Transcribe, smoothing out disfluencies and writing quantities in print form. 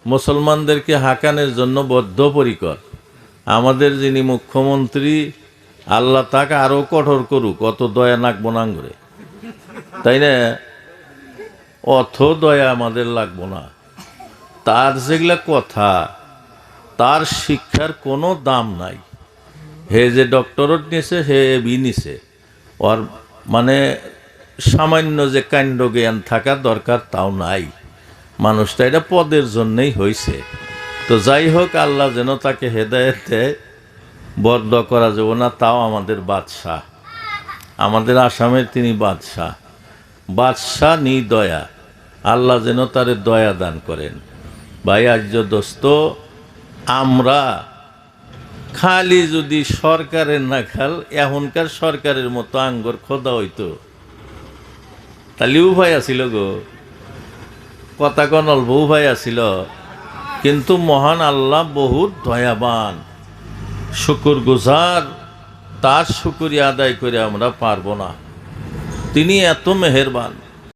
মুসলমানদেরকে হাঁকানোর জন্য বদ্ধপরিকর। আমাদের যিনি মুখ্যমন্ত্রী, আল্লাহ তাকে আরও কঠোর করুক, অত দয়া নাকবো না করে, তাই না? অত দয়া আমাদের লাগবো না। তার যেগুলা কথা, তার শিক্ষার কোনো দাম নাই। হে যে ডক্টরেট নিছে, হে বি নিছে, ওর মানে সামান্য যে কাণ্ড জ্ঞান থাকা দরকার তাও নাই। মানুষটা এটা পদের জন্যই হয়েছে। তো যাই হোক, আল্লাহ যেন তাকে হেদায়েত দেয়, বদ্ধ করা যাবে না। তাও আমাদের বাদশাহ, আমাদের আসামের তিনি বাদশাহ, বাদশাহ নিদয়া, আল্লাহ যেন তারে দয়া দান করেন। ভাই আর্য দোস্ত, আমরা খালি যদি সরকারের না খাল এখনকার সরকারের মতো আঙ্গর খোদা হইতো, তাহলে উভয় আসিল গো, কথা কন অল্প উভয় আসিল। কিন্তু মহান আল্লাহ বহুত দয়াবান, শুকুর গুজার, তার শুকরিয়া আদায় করে আমরা পারবো না। তিনি এত মেহেরবান।